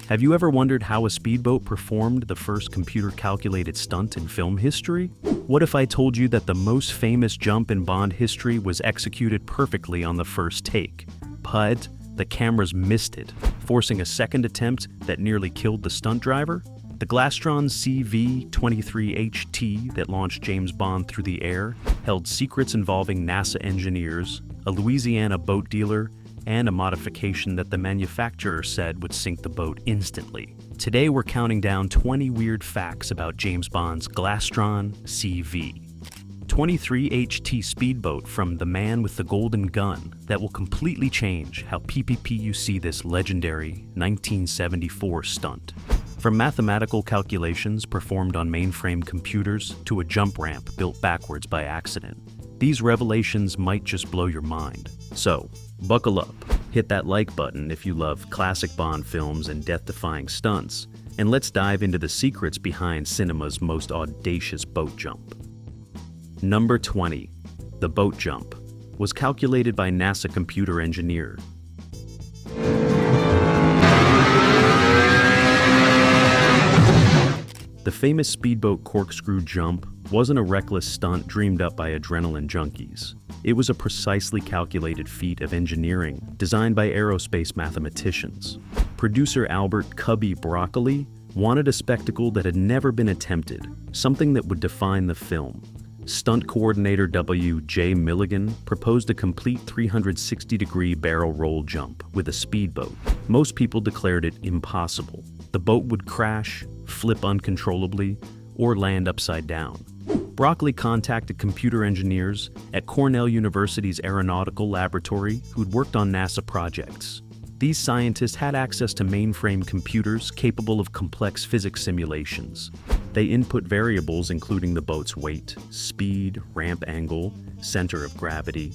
Have you ever wondered how a speedboat performed the first computer-calculated stunt in film history? What if I told you that the most famous jump in Bond history was executed perfectly on the first take? But the cameras missed it, forcing a second attempt that nearly killed the stunt driver? The Glastron CV23HT that launched James Bond through the air held secrets involving NASA engineers, a Louisiana boat dealer, and a modification that the manufacturer said would sink the boat instantly. Today we're counting down 20 weird facts about James Bond's Glastron CV23HT Speedboat from the man with the golden gun that will completely change how you see this legendary 1974 stunt. From mathematical calculations performed on mainframe computers to a jump ramp built backwards by accident, these revelations might just blow your mind. So, buckle up, hit that like button if you love classic Bond films and death-defying stunts, and let's dive into the secrets behind cinema's most audacious boat jump. Number 20. The boat jump was calculated by NASA computer engineer. The famous speedboat corkscrew jump wasn't a reckless stunt dreamed up by adrenaline junkies. It was a precisely calculated feat of engineering designed by aerospace mathematicians. Producer Albert "Cubby" Broccoli wanted a spectacle that had never been attempted, something that would define the film. Stunt coordinator W.J. Milligan proposed a complete 360-degree barrel roll jump with a speedboat. Most people declared it impossible. The boat would crash, flip uncontrollably, or land upside down. Broccoli contacted computer engineers at Cornell University's Aeronautical Laboratory who'd worked on NASA projects. These scientists had access to mainframe computers capable of complex physics simulations. They input variables including the boat's weight, speed, ramp angle, center of gravity,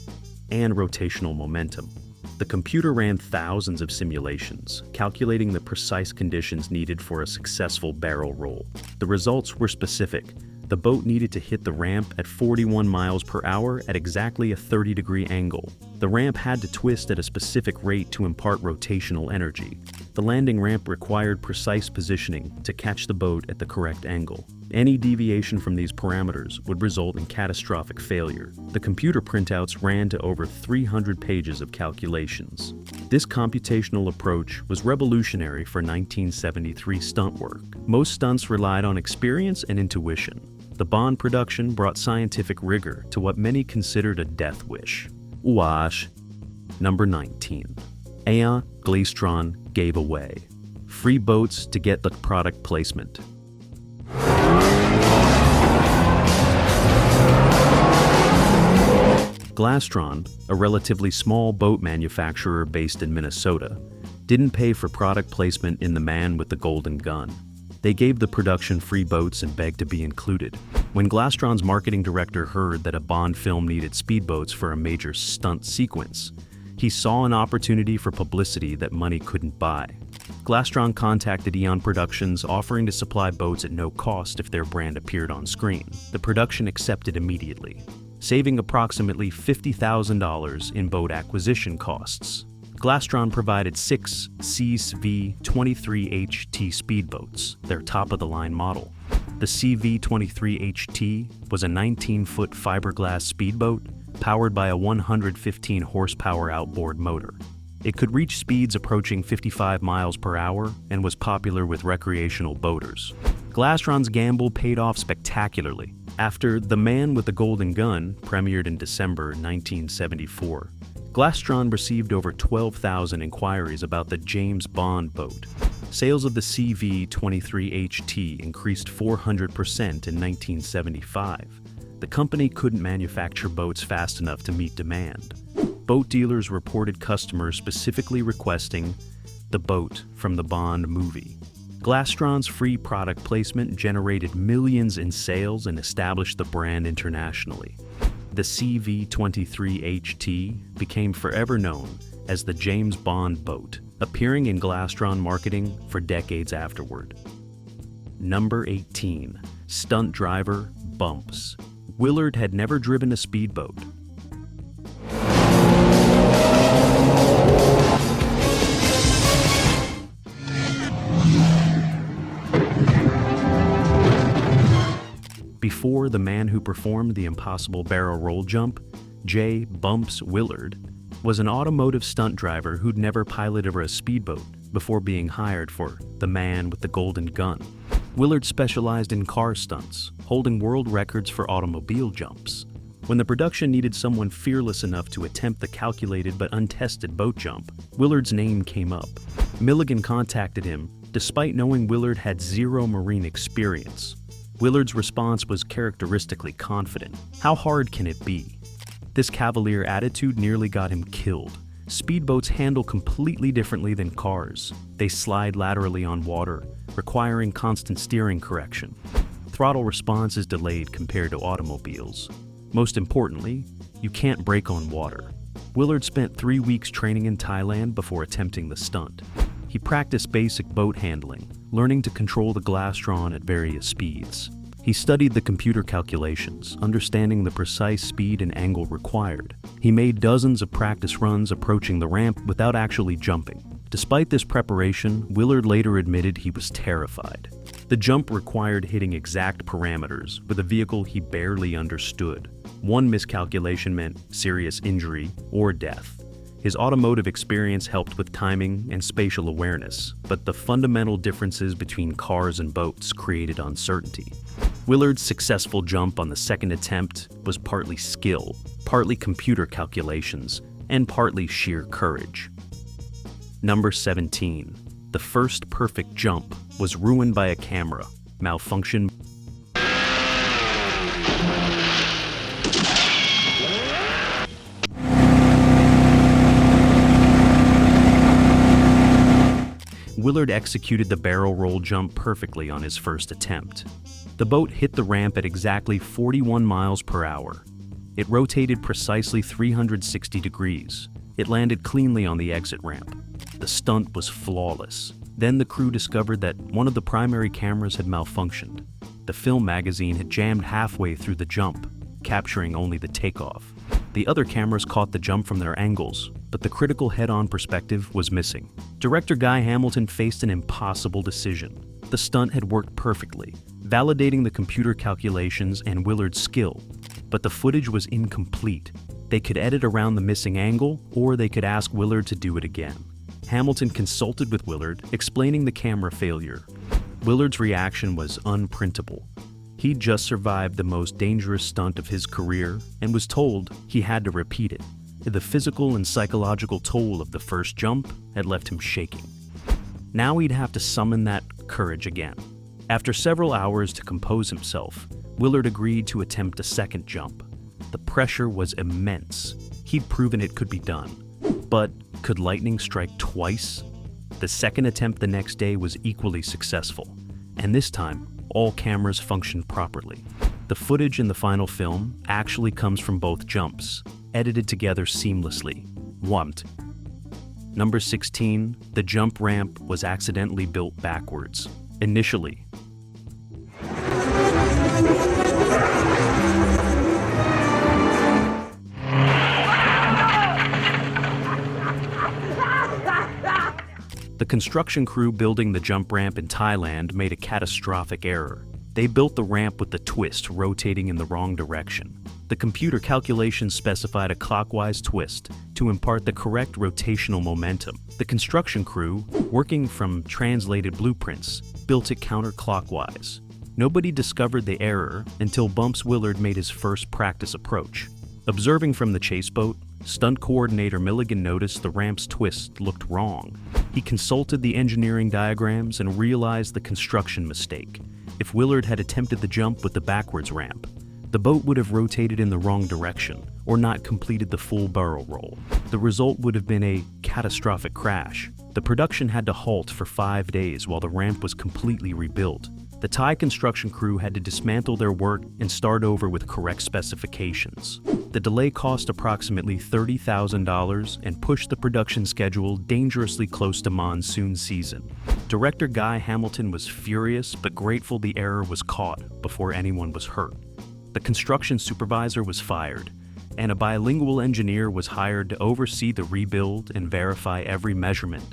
and rotational momentum. The computer ran thousands of simulations, calculating the precise conditions needed for a successful barrel roll. The results were specific. The boat needed to hit the ramp at 41 miles per hour at exactly a 30-degree angle. The ramp had to twist at a specific rate to impart rotational energy. The landing ramp required precise positioning to catch the boat at the correct angle. Any deviation from these parameters would result in catastrophic failure. The computer printouts ran to over 300 pages of calculations. This computational approach was revolutionary for 1973 stunt work. Most stunts relied on experience and intuition. The Bond production brought scientific rigor to what many considered a death wish. Wash. Number 19. Glastron gave away free boats to get the product placement. Glastron, a relatively small boat manufacturer based in Minnesota, didn't pay for product placement in The Man with the Golden Gun. They gave the production free boats and begged to be included. When Glastron's marketing director heard that a Bond film needed speedboats for a major stunt sequence, he saw an opportunity for publicity that money couldn't buy. Glastron contacted Eon Productions, offering to supply boats at no cost if their brand appeared on screen. The production accepted immediately, saving approximately $50,000 in boat acquisition costs. Glastron provided 6 CV23HT speedboats, their top-of-the-line model. The CV23HT was a 19-foot fiberglass speedboat powered by a 115-horsepower outboard motor. It could reach speeds approaching 55 miles per hour and was popular with recreational boaters. Glastron's gamble paid off spectacularly. After The Man with the Golden Gun premiered in December 1974, Glastron received over 12,000 inquiries about the James Bond boat. Sales of the CV23HT increased 400% in 1975. The company couldn't manufacture boats fast enough to meet demand. Boat dealers reported customers specifically requesting the boat from the Bond movie. Glastron's free product placement generated millions in sales and established the brand internationally. The CV23HT became forever known as the James Bond boat, appearing in Glastron marketing for decades afterward. Number 18. Stunt driver bumps. Willard had never driven a speedboat. before the man who performed the impossible barrel roll jump, J. Bumps Willard, was an automotive stunt driver who'd never piloted a speedboat before being hired for The Man with the Golden Gun. Willard specialized in car stunts, holding world records for automobile jumps. When the production needed someone fearless enough to attempt the calculated but untested boat jump, Willard's name came up. Milligan contacted him, despite knowing Willard had zero marine experience. Willard's response was characteristically confident. How hard can it be? This cavalier attitude nearly got him killed. Speedboats handle completely differently than cars. They slide laterally on water, requiring constant steering correction. Throttle response is delayed compared to automobiles. Most importantly, you can't brake on water. Willard spent 3 weeks training in Thailand before attempting the stunt. He practiced basic boat handling, learning to control the Glastron at various speeds. He studied the computer calculations, understanding the precise speed and angle required. He made dozens of practice runs approaching the ramp without actually jumping. Despite this preparation, Willard later admitted he was terrified. The jump required hitting exact parameters with a vehicle he barely understood. One miscalculation meant serious injury or death. His automotive experience helped with timing and spatial awareness, but the fundamental differences between cars and boats created uncertainty. Willard's successful jump on the second attempt was partly skill, partly computer calculations, and partly sheer courage. Number 17. The first perfect jump was ruined by a camera malfunction. Willard executed the barrel roll jump perfectly on his first attempt. The boat hit the ramp at exactly 41 miles per hour. It rotated precisely 360 degrees. It landed cleanly on the exit ramp. The stunt was flawless. Then the crew discovered that one of the primary cameras had malfunctioned. The film magazine had jammed halfway through the jump, capturing only the takeoff. The other cameras caught the jump from their angles, but the critical head-on perspective was missing. Director Guy Hamilton faced an impossible decision. The stunt had worked perfectly, validating the computer calculations and Willard's skill, but the footage was incomplete. They could edit around the missing angle, or they could ask Willard to do it again. Hamilton consulted with Willard, explaining the camera failure. Willard's reaction was unprintable. He'd just survived the most dangerous stunt of his career and was told he had to repeat it. The physical and psychological toll of the first jump had left him shaking. Now he'd have to summon that courage again. After several hours to compose himself, Willard agreed to attempt a second jump. The pressure was immense. He'd proven it could be done. But could lightning strike twice? The second attempt the next day was equally successful, and this time, all cameras functioned properly. The footage in the final film actually comes from both jumps, edited together seamlessly. Number 16, the jump ramp was accidentally built backwards. Initially, the construction crew building the jump ramp in Thailand made a catastrophic error. They built the ramp with the twist rotating in the wrong direction. The computer calculations specified a clockwise twist to impart the correct rotational momentum. The construction crew, working from translated blueprints, built it counterclockwise. Nobody discovered the error until Bumps Willard made his first practice approach. Observing from the chase boat, stunt coordinator Milligan noticed the ramp's twist looked wrong. He consulted the engineering diagrams and realized the construction mistake. If Willard had attempted the jump with the backwards ramp, the boat would have rotated in the wrong direction or not completed the full barrel roll. The result would have been a catastrophic crash. The production had to halt for 5 days while the ramp was completely rebuilt. The Thai construction crew had to dismantle their work and start over with correct specifications. The delay cost approximately $30,000 and pushed the production schedule dangerously close to monsoon season. Director Guy Hamilton was furious but grateful the error was caught before anyone was hurt. The construction supervisor was fired, and a bilingual engineer was hired to oversee the rebuild and verify every measurement.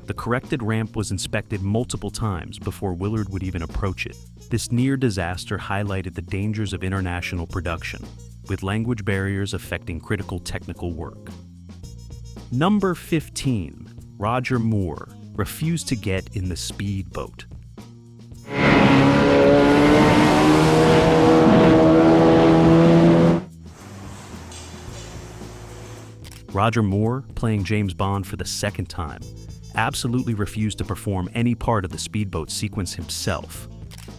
The corrected ramp was inspected multiple times before Willard would even approach it. This near disaster highlighted the dangers of international production, with language barriers affecting critical technical work. Number 15. Roger Moore refused to get in the speedboat. Roger Moore, playing James Bond for the second time, absolutely refused to perform any part of the speedboat sequence himself.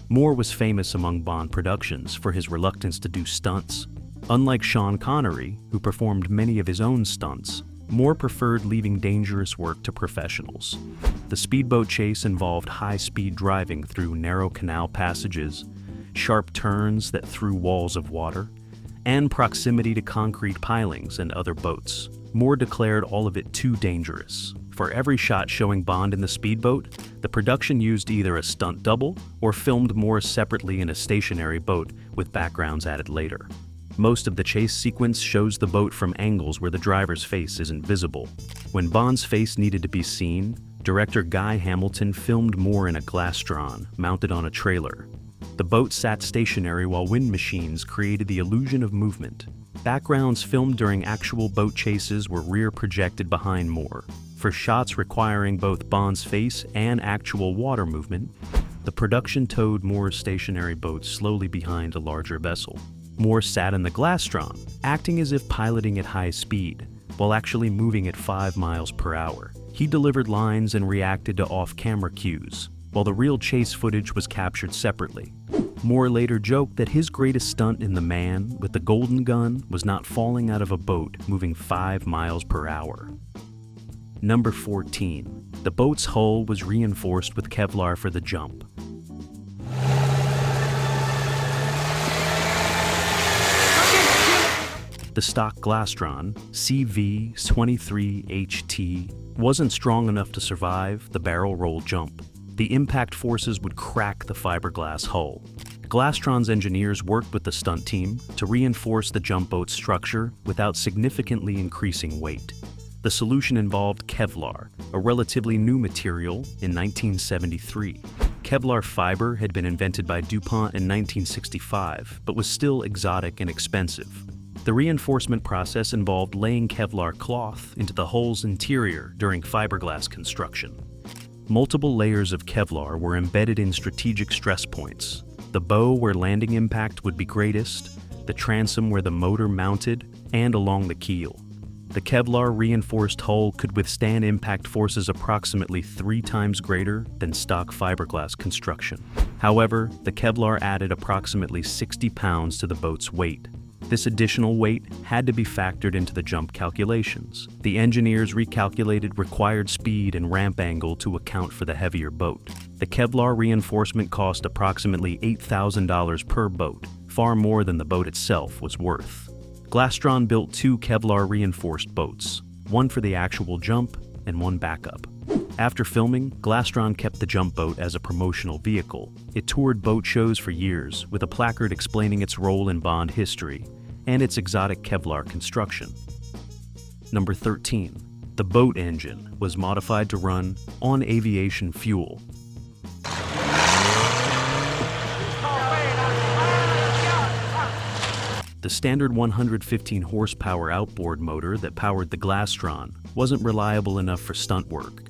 Moore was famous among Bond productions for his reluctance to do stunts. Unlike Sean Connery, who performed many of his own stunts, Moore preferred leaving dangerous work to professionals. The speedboat chase involved high-speed driving through narrow canal passages, sharp turns that threw walls of water, and proximity to concrete pilings and other boats. Moore declared all of it too dangerous. For every shot showing Bond in the speedboat, the production used either a stunt double or filmed Moore separately in a stationary boat with backgrounds added later. Most of the chase sequence shows the boat from angles where the driver's face isn't visible. When Bond's face needed to be seen, director Guy Hamilton filmed Moore in a Glastron mounted on a trailer. The boat sat stationary while wind machines created the illusion of movement. Backgrounds filmed during actual boat chases were rear projected behind Moore. For shots requiring both Bond's face and actual water movement, the production towed Moore's stationary boat slowly behind a larger vessel. Moore sat in the Glastron, acting as if piloting at high speed, while actually moving at 5 miles per hour. He delivered lines and reacted to off-camera cues, while the real chase footage was captured separately. Moore later joked that his greatest stunt in The Man with the Golden Gun was not falling out of a boat moving 5 miles per hour. Number 14. The boat's hull was reinforced with Kevlar for the jump. The stock Glastron CV23HT wasn't strong enough to survive the barrel roll jump. The impact forces would crack the fiberglass hull. Glastron's engineers worked with the stunt team to reinforce the jump boat's structure without significantly increasing weight. The solution involved Kevlar, a relatively new material in 1973. Kevlar fiber had been invented by DuPont in 1965, but was still exotic and expensive. The reinforcement process involved laying Kevlar cloth into the hull's interior during fiberglass construction. Multiple layers of Kevlar were embedded in strategic stress points: the bow where landing impact would be greatest, the transom where the motor mounted, and along the keel. The Kevlar reinforced hull could withstand impact forces approximately 3 times greater than stock fiberglass construction. However, the Kevlar added approximately 60 pounds to the boat's weight. This additional weight had to be factored into the jump calculations. The engineers recalculated required speed and ramp angle to account for the heavier boat. The Kevlar reinforcement cost approximately $8,000 per boat, far more than the boat itself was worth. Glastron built 2 Kevlar reinforced boats, one for the actual jump and one backup. After filming, Glastron kept the jump boat as a promotional vehicle. It toured boat shows for years, with a placard explaining its role in Bond history and its exotic Kevlar construction. Number 13. The boat engine was modified to run on aviation fuel. The standard 115 horsepower outboard motor that powered the Glastron wasn't reliable enough for stunt work.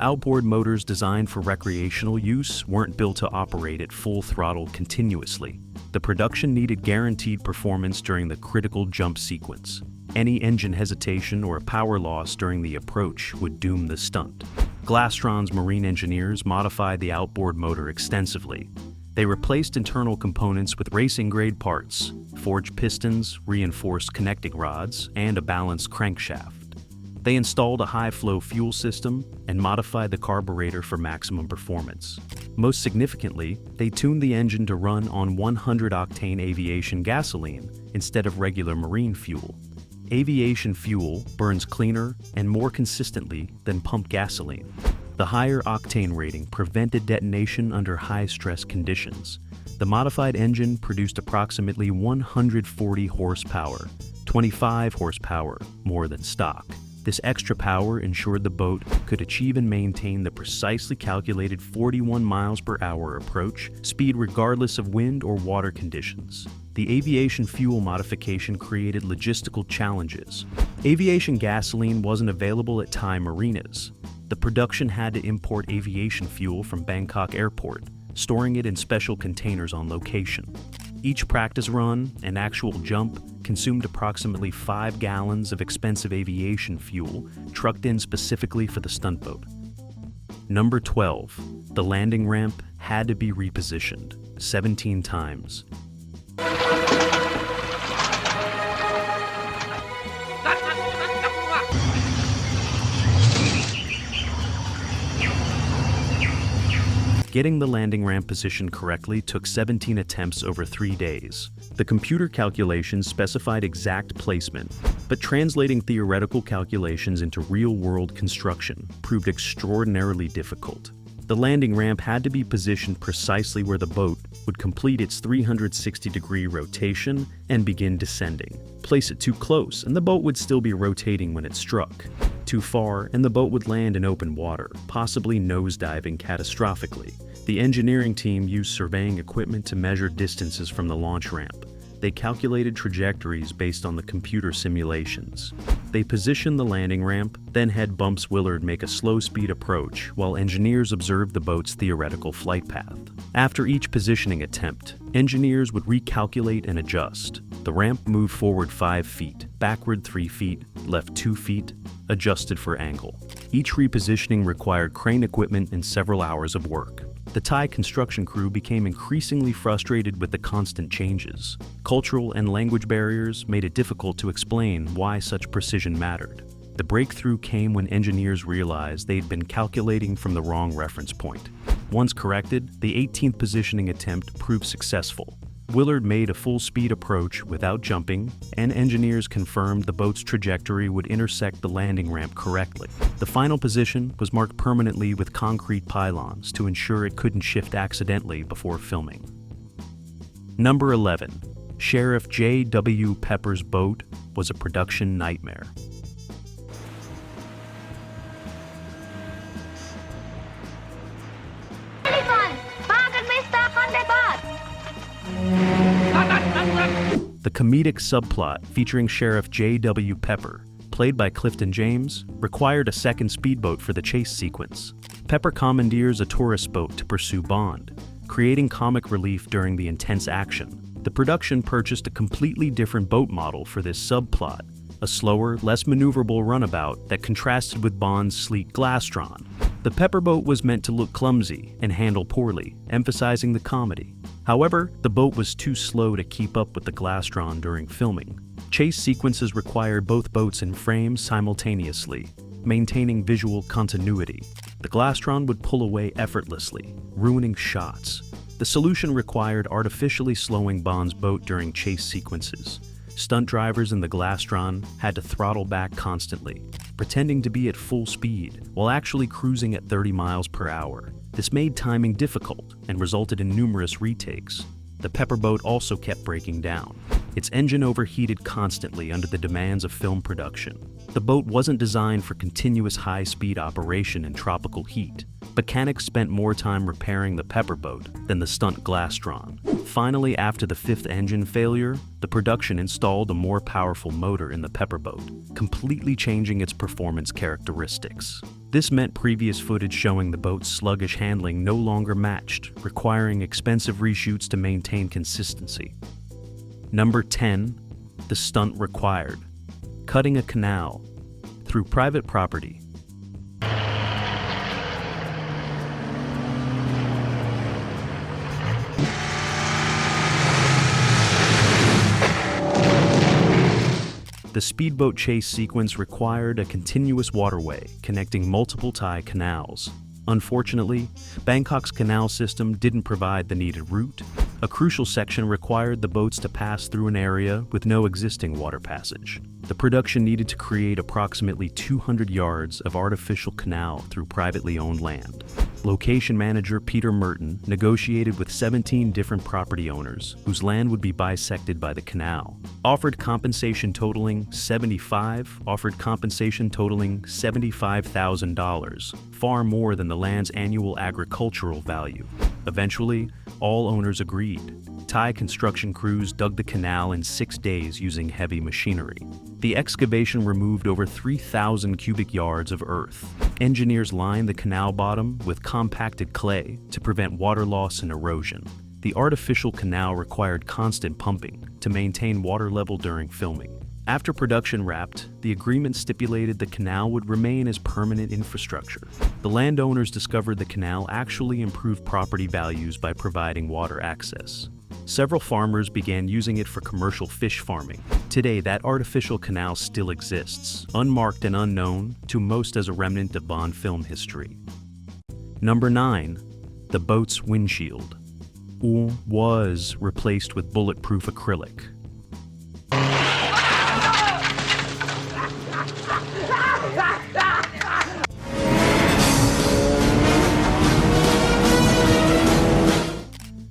Outboard motors designed for recreational use weren't built to operate at full throttle continuously. The production needed guaranteed performance during the critical jump sequence. Any engine hesitation or power loss during the approach would doom the stunt. Glastron's marine engineers modified the outboard motor extensively. They replaced internal components with racing-grade parts, forged pistons, reinforced connecting rods, and a balanced crankshaft. They installed a high-flow fuel system and modified the carburetor for maximum performance. Most significantly, they tuned the engine to run on 100-octane aviation gasoline instead of regular marine fuel. Aviation fuel burns cleaner and more consistently than pump gasoline. The higher octane rating prevented detonation under high-stress conditions. The modified engine produced approximately 140 horsepower, 25 horsepower more than stock. This extra power ensured the boat could achieve and maintain the precisely calculated 41 miles per hour approach speed regardless of wind or water conditions. The aviation fuel modification created logistical challenges. Aviation gasoline wasn't available at Thai marinas. The production had to import aviation fuel from Bangkok Airport, storing it in special containers on location. Each practice run and actual jump consumed approximately 5 gallons of expensive aviation fuel trucked in specifically for the stunt boat. Number 12. The landing ramp had to be repositioned 17 times. Getting the landing ramp positioned correctly took 17 attempts over 3 days. The computer calculations specified exact placement, but translating theoretical calculations into real-world construction proved extraordinarily difficult. The landing ramp had to be positioned precisely where the boat would complete its 360-degree rotation and begin descending. Place it too close, and the boat would still be rotating when it struck. Too far, and the boat would land in open water, possibly nosediving catastrophically. The engineering team used surveying equipment to measure distances from the launch ramp. They calculated trajectories based on the computer simulations. They positioned the landing ramp, then had Bumps Willard make a slow-speed approach while engineers observed the boat's theoretical flight path. After each positioning attempt, engineers would recalculate and adjust. The ramp moved forward 5 feet, backward 3 feet, left 2 feet, adjusted for angle. Each repositioning required crane equipment and several hours of work. The Thai construction crew became increasingly frustrated with the constant changes. Cultural and language barriers made it difficult to explain why such precision mattered. The breakthrough came when engineers realized they'd been calculating from the wrong reference point. Once corrected, the 18th positioning attempt proved successful. Willard made a full-speed approach without jumping, and engineers confirmed the boat's trajectory would intersect the landing ramp correctly. The final position was marked permanently with concrete pylons to ensure it couldn't shift accidentally before filming. Number 11. Sheriff J.W. Pepper's boat was a production nightmare. The comedic subplot featuring Sheriff J.W. Pepper, played by Clifton James, required a second speedboat for the chase sequence. Pepper commandeers a tourist boat to pursue Bond, creating comic relief during the intense action. The production purchased a completely different boat model for this subplot, a slower, less maneuverable runabout that contrasted with Bond's sleek Glastron. The Pepper boat was meant to look clumsy and handle poorly, emphasizing the comedy. However, the boat was too slow to keep up with the Glastron during filming. Chase sequences required both boats in frame simultaneously, maintaining visual continuity. The Glastron would pull away effortlessly, ruining shots. The solution required artificially slowing Bond's boat during chase sequences. Stunt drivers in the Glastron had to throttle back constantly, pretending to be at full speed while actually cruising at 30 miles per hour. This made timing difficult and resulted in numerous retakes. The Pepper boat also kept breaking down. Its engine overheated constantly under the demands of film production. The boat wasn't designed for continuous high-speed operation in tropical heat. Mechanics spent more time repairing the Pepper boat than the stunt Glastron. Finally, after the 5th engine failure, the production installed a more powerful motor in the Pepper boat, completely changing its performance characteristics. This meant previous footage showing the boat's sluggish handling no longer matched, requiring expensive reshoots to maintain consistency. Number 10. The stunt required: cutting a canal through private property. The speedboat chase sequence required a continuous waterway connecting multiple Thai canals. Unfortunately, Bangkok's canal system didn't provide the needed route, A crucial section required the boats to pass through an area with no existing water passage. The production needed to create approximately 200 yards of artificial canal through privately owned land. Location manager Peter Merton negotiated with 17 different property owners whose land would be bisected by the canal. Offered compensation totaling $75,000, far more than the land's annual agricultural value. Eventually, all owners agreed. Thai construction crews dug the canal in 6 days using heavy machinery. The excavation removed over 3,000 cubic yards of earth. Engineers lined the canal bottom with compacted clay to prevent water loss and erosion. The artificial canal required constant pumping to maintain water level during filming. After production wrapped, the agreement stipulated the canal would remain as permanent infrastructure. The landowners discovered the canal actually improved property values by providing water access. Several farmers began using it for commercial fish farming. Today, that artificial canal still exists, unmarked and unknown to most as a remnant of Bond film history. Number 9. The boat's windshield. Was replaced with bulletproof acrylic.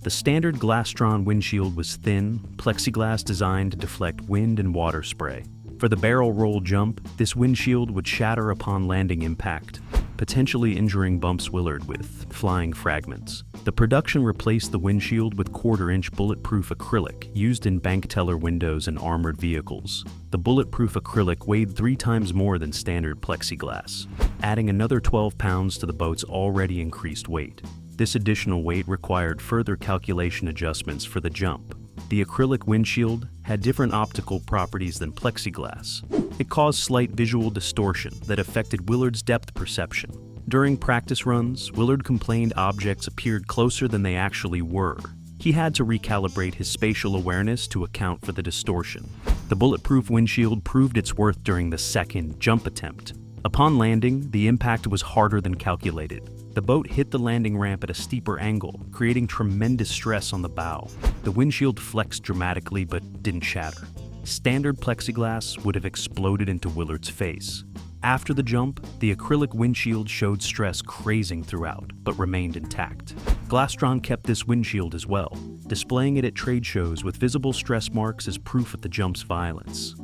The standard Glastron windshield was thin, plexiglass designed to deflect wind and water spray. For the barrel roll jump, this windshield would shatter upon landing impact, potentially injuring Bumps Willard with flying fragments. The production replaced the windshield with quarter-inch bulletproof acrylic used in bank teller windows and armored vehicles. The bulletproof acrylic weighed 3 times more than standard plexiglass, adding another 12 pounds to the boat's already increased weight. This additional weight required further calculation adjustments for the jump. The acrylic windshield had different optical properties than plexiglass. It caused slight visual distortion that affected Willard's depth perception. During practice runs, Willard complained objects appeared closer than they actually were. He had to recalibrate his spatial awareness to account for the distortion. The bulletproof windshield proved its worth during the second jump attempt. Upon landing, the impact was harder than calculated. The boat hit the landing ramp at a steeper angle, creating tremendous stress on the bow. The windshield flexed dramatically but didn't shatter. Standard plexiglass would have exploded into Willard's face. After the jump, the acrylic windshield showed stress crazing throughout, but remained intact. Glastron kept this windshield as well, displaying it at trade shows with visible stress marks as proof of the jump's violence.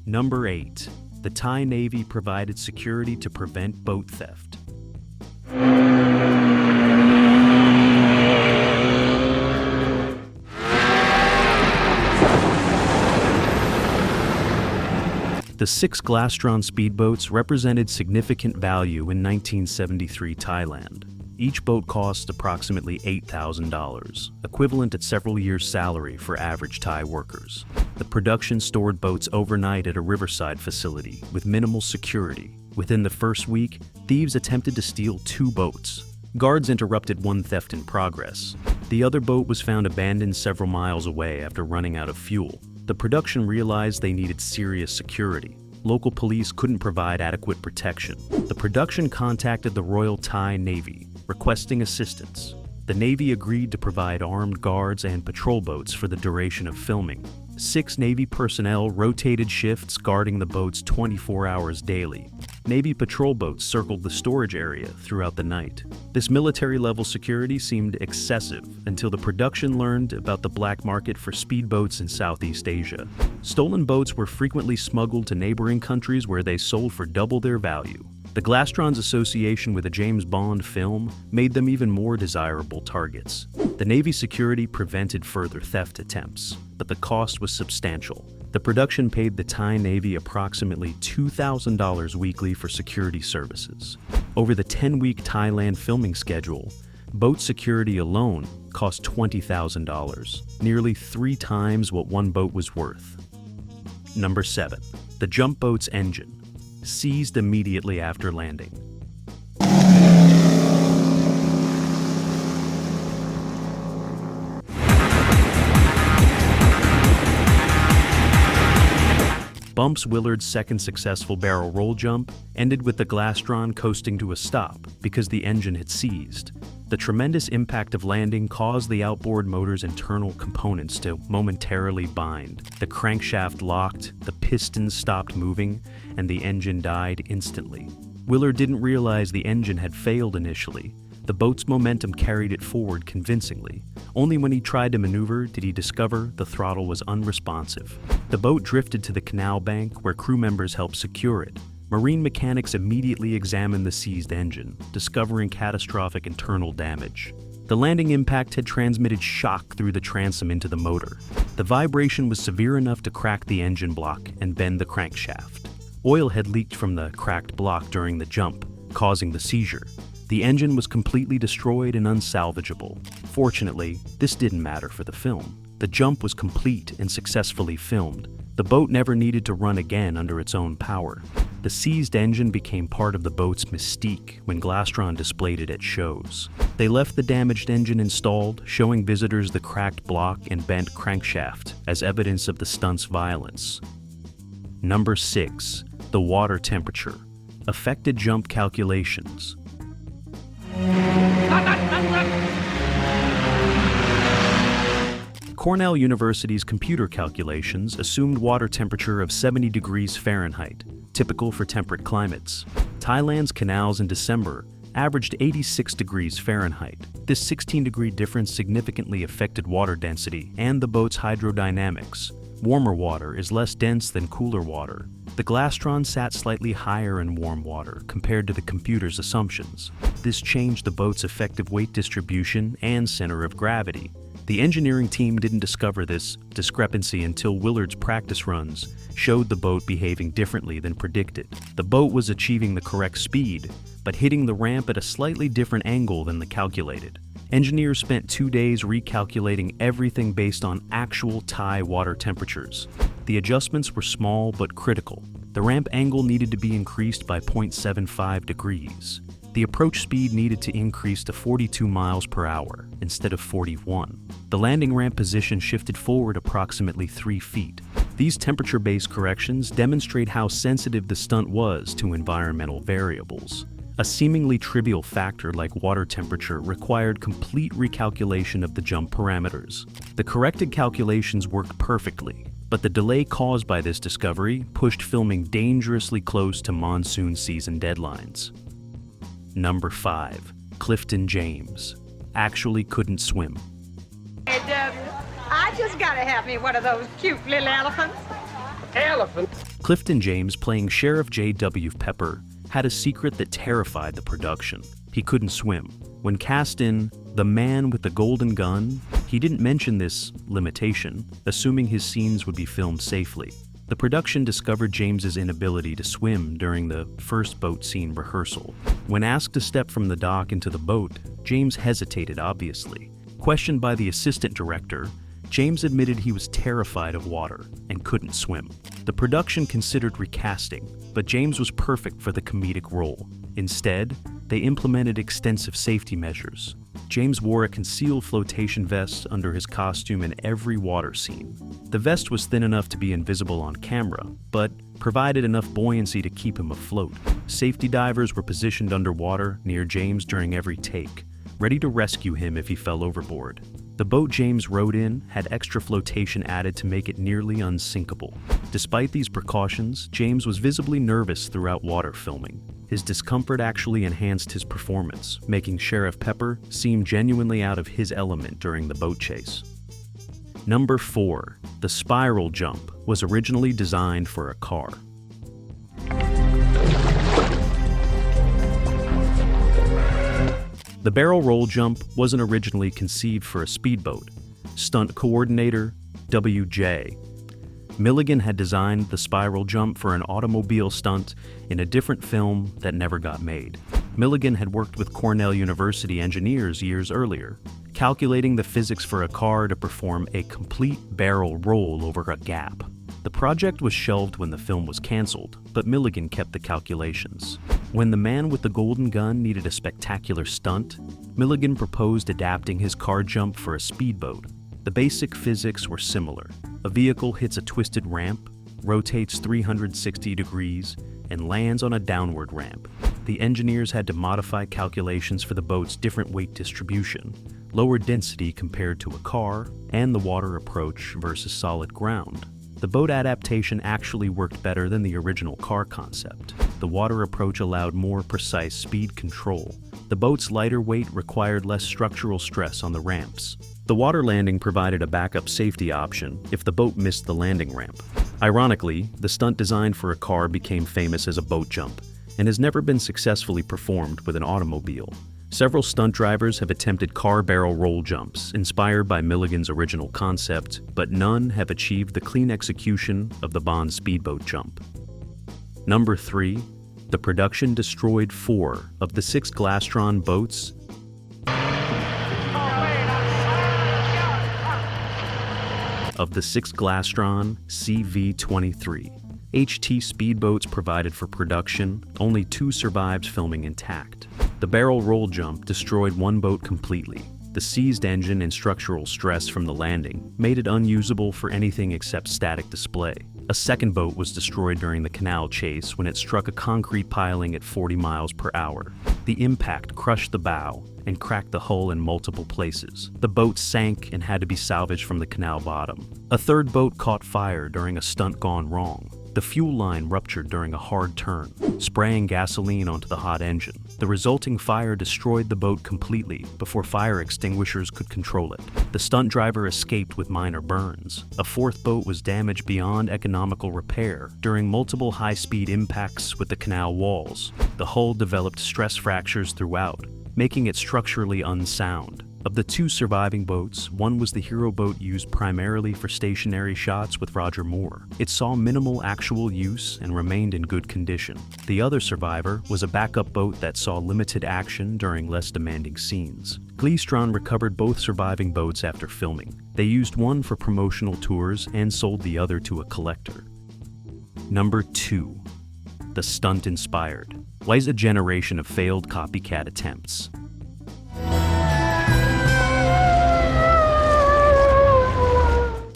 Number 8. The Thai Navy provided security to prevent boat theft. The 6 Glastron speedboats represented significant value in 1973 Thailand. Each boat cost approximately $8,000, equivalent to several years' salary for average Thai workers. The production stored boats overnight at a riverside facility with minimal security. Within the first week, thieves attempted to steal 2 boats. Guards interrupted one theft in progress. The other boat was found abandoned several miles away after running out of fuel. The production realized they needed serious security. Local police couldn't provide adequate protection. The production contacted the Royal Thai Navy, requesting assistance. The Navy agreed to provide armed guards and patrol boats for the duration of filming. 6 Navy personnel rotated shifts guarding the boats 24 hours daily. Navy patrol boats circled the storage area throughout the night. This military-level security seemed excessive until the production learned about the black market for speedboats in Southeast Asia. Stolen boats were frequently smuggled to neighboring countries where they sold for double their value. The Glastron's association with a James Bond film made them even more desirable targets. The Navy security prevented further theft attempts, but the cost was substantial. The production paid the Thai Navy approximately $2,000 weekly for security services. Over the 10-week Thailand filming schedule, boat security alone cost $20,000, nearly 3 times what one boat was worth. Number 7. The jump boat's engine. Seized immediately after landing. Bumps Willard's second successful barrel roll jump ended with the Glastron coasting to a stop because the engine had seized. The tremendous impact of landing caused the outboard motor's internal components to momentarily bind. The crankshaft locked, the pistons stopped moving, and the engine died instantly. Willard didn't realize the engine had failed initially. The boat's momentum carried it forward convincingly. Only when he tried to maneuver did he discover the throttle was unresponsive. The boat drifted to the canal bank where crew members helped secure it. Marine mechanics immediately examined the seized engine, discovering catastrophic internal damage. The landing impact had transmitted shock through the transom into the motor. The vibration was severe enough to crack the engine block and bend the crankshaft. Oil had leaked from the cracked block during the jump, causing the seizure. The engine was completely destroyed and unsalvageable. Fortunately, this didn't matter for the film. The jump was complete and successfully filmed. The boat never needed to run again under its own power. The seized engine became part of the boat's mystique when Glastron displayed it at shows. They left the damaged engine installed, showing visitors the cracked block and bent crankshaft as evidence of the stunt's violence. Number 6. The water temperature. Affected jump calculations. Cornell University's computer calculations assumed water temperature of 70 degrees Fahrenheit, typical for temperate climates. Thailand's canals in December averaged 86 degrees Fahrenheit. This 16-degree difference significantly affected water density and the boat's hydrodynamics. Warmer water is less dense than cooler water. The Glastron sat slightly higher in warm water compared to the computer's assumptions. This changed the boat's effective weight distribution and center of gravity. The engineering team didn't discover this discrepancy until Willard's practice runs showed the boat behaving differently than predicted. The boat was achieving the correct speed, but hitting the ramp at a slightly different angle than the calculated. Engineers spent 2 days recalculating everything based on actual Thai water temperatures. The adjustments were small but critical. The ramp angle needed to be increased by 0.75 degrees. The approach speed needed to increase to 42 miles per hour instead of 41. The landing ramp position shifted forward approximately 3 feet. These temperature-based corrections demonstrate how sensitive the stunt was to environmental variables. A seemingly trivial factor like water temperature required complete recalculation of the jump parameters. The corrected calculations worked perfectly, but the delay caused by this discovery pushed filming dangerously close to monsoon season deadlines. Number 5. Clifton James. Actually couldn't swim. Hey, Debbie, I just gotta have me one of those cute little elephants. Elephant? Clifton James, playing Sheriff J.W. Pepper, had a secret that terrified the production. He couldn't swim. When cast in The Man with the Golden Gun, he didn't mention this limitation, assuming his scenes would be filmed safely. The production discovered James's inability to swim during the first boat scene rehearsal. When asked to step from the dock into the boat, James hesitated obviously. Questioned by the assistant director, James admitted he was terrified of water and couldn't swim. The production considered recasting, but James was perfect for the comedic role. Instead, they implemented extensive safety measures. James wore a concealed flotation vest under his costume in every water scene. The vest was thin enough to be invisible on camera, but provided enough buoyancy to keep him afloat. Safety divers were positioned underwater near James during every take, ready to rescue him if he fell overboard. The boat James rode in had extra flotation added to make it nearly unsinkable. Despite these precautions, James was visibly nervous throughout water filming. His discomfort actually enhanced his performance, making Sheriff Pepper seem genuinely out of his element during the boat chase. Number 4. The spiral jump was originally designed for a car. The barrel roll jump wasn't originally conceived for a speedboat. Stunt coordinator W.J. Milligan had designed the spiral jump for an automobile stunt in a different film that never got made. Milligan had worked with Cornell University engineers years earlier, calculating the physics for a car to perform a complete barrel roll over a gap. The project was shelved when the film was canceled, but Milligan kept the calculations. When The Man with the Golden Gun needed a spectacular stunt, Milligan proposed adapting his car jump for a speedboat. The basic physics were similar. A vehicle hits a twisted ramp, rotates 360 degrees, and lands on a downward ramp. the engineers had to modify calculations for the boat's different weight distribution, lower density compared to a car, and the water approach versus solid ground. The boat adaptation actually worked better than the original car concept. The water approach allowed more precise speed control. The boat's lighter weight required less structural stress on the ramps. The water landing provided a backup safety option if the boat missed the landing ramp. Ironically, the stunt designed for a car became famous as a boat jump and has never been successfully performed with an automobile. Several stunt drivers have attempted car barrel roll jumps inspired by Milligan's original concept, but none have achieved the clean execution of the Bond speedboat jump. Number 3. The production destroyed 4 of the 6 Glastron boats Glastron CV23HT speedboats provided for production, only 2 survived filming intact. The barrel roll jump destroyed 1 boat completely. The seized engine and structural stress from the landing made it unusable for anything except static display. A second boat was destroyed during the canal chase when it struck a concrete piling at 40 miles per hour. The impact crushed the bow and cracked the hull in multiple places. The boat sank and had to be salvaged from the canal bottom. A third boat caught fire during a stunt gone wrong. The fuel line ruptured during a hard turn, spraying gasoline onto the hot engine. The resulting fire destroyed the boat completely before fire extinguishers could control it. The stunt driver escaped with minor burns. A fourth boat was damaged beyond economical repair during multiple high-speed impacts with the canal walls. The hull developed stress fractures throughout, making it structurally unsound. Of the 2 surviving boats, one was the hero boat used primarily for stationary shots with Roger Moore. It saw minimal actual use and remained in good condition. The other survivor was a backup boat that saw limited action during less demanding scenes. Glastron recovered both surviving boats after filming. They used one for promotional tours and sold the other to a collector. Number 2. The stunt inspired. Why is a generation of failed copycat attempts?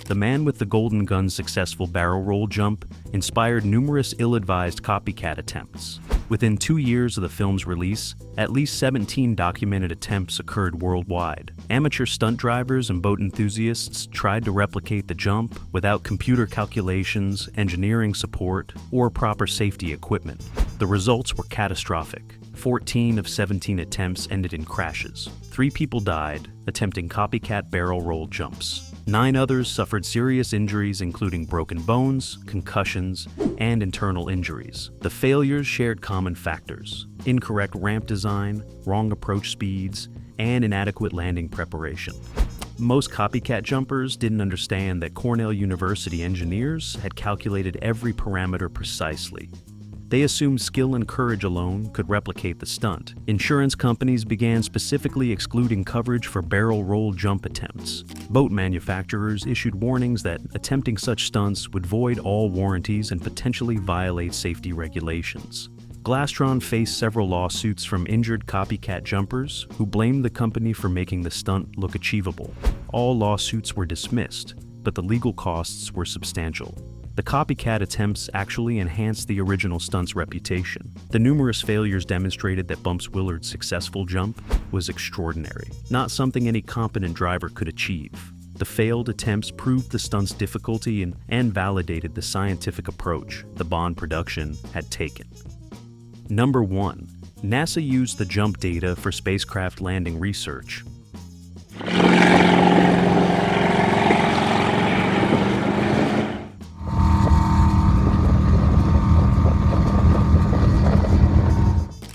The Man with the Golden Gun's successful barrel roll jump inspired numerous ill-advised copycat attempts. Within 2 years of the film's release, at least 17 documented attempts occurred worldwide. Amateur stunt drivers and boat enthusiasts tried to replicate the jump without computer calculations, engineering support, or proper safety equipment. The results were catastrophic. 14 of 17 attempts ended in crashes. 3 people died attempting copycat barrel roll jumps. 9 others suffered serious injuries including broken bones, concussions, and internal injuries. The failures shared common factors: incorrect ramp design, wrong approach speeds, and inadequate landing preparation. Most copycat jumpers didn't understand that Cornell University engineers had calculated every parameter precisely. They assumed skill and courage alone could replicate the stunt. Insurance companies began specifically excluding coverage for barrel roll jump attempts. Boat manufacturers issued warnings that attempting such stunts would void all warranties and potentially violate safety regulations. Glastron faced several lawsuits from injured copycat jumpers who blamed the company for making the stunt look achievable. All lawsuits were dismissed, but the legal costs were substantial. The copycat attempts actually enhanced the original stunt's reputation. The numerous failures demonstrated that Bumps Willard's successful jump was extraordinary, not something any competent driver could achieve. The failed attempts proved the stunt's difficulty and validated the scientific approach the Bond production had taken. Number 1. NASA used the jump data for spacecraft landing research.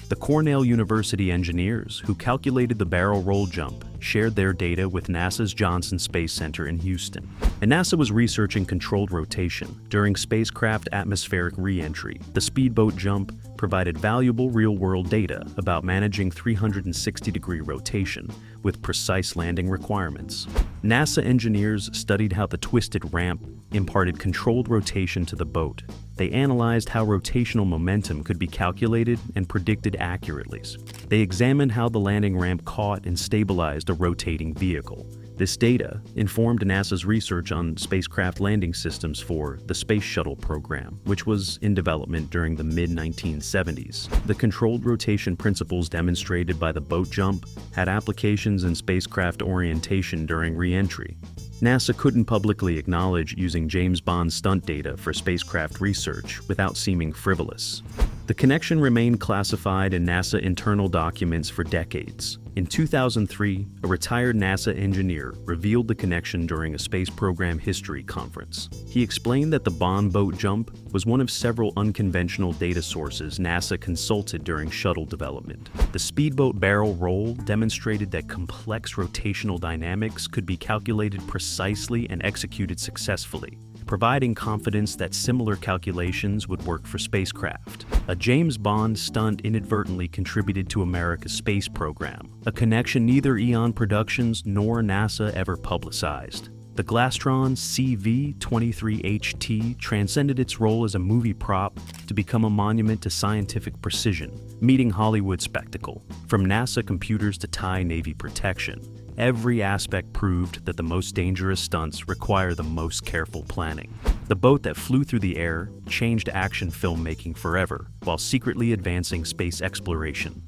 The Cornell University engineers who calculated the barrel roll jump shared their data with NASA's Johnson Space Center in Houston. And NASA was researching controlled rotation during spacecraft atmospheric re-entry. The speedboat jump provided valuable real-world data about managing 360-degree rotation with precise landing requirements. NASA engineers studied how the twisted ramp imparted controlled rotation to the boat. They analyzed how rotational momentum could be calculated and predicted accurately. They examined how the landing ramp caught and stabilized a rotating vehicle. This data informed NASA's research on spacecraft landing systems for the Space Shuttle program, which was in development during the mid-1970s. The controlled rotation principles demonstrated by the boat jump had applications in spacecraft orientation during re-entry. NASA couldn't publicly acknowledge using James Bond stunt data for spacecraft research without seeming frivolous. The connection remained classified in NASA internal documents for decades. In 2003, a retired NASA engineer revealed the connection during a space program history conference. He explained that the Bond boat jump was one of several unconventional data sources NASA consulted during shuttle development. The speedboat barrel roll demonstrated that complex rotational dynamics could be calculated precisely and executed successfully, providing confidence that similar calculations would work for spacecraft. A James Bond stunt inadvertently contributed to America's space program, a connection neither Eon Productions nor NASA ever publicized. The Glastron CV23HT transcended its role as a movie prop to become a monument to scientific precision, meeting Hollywood spectacle. From NASA computers to Thai Navy protection, every aspect proved that the most dangerous stunts require the most careful planning. The boat that flew through the air changed action filmmaking forever, while secretly advancing space exploration.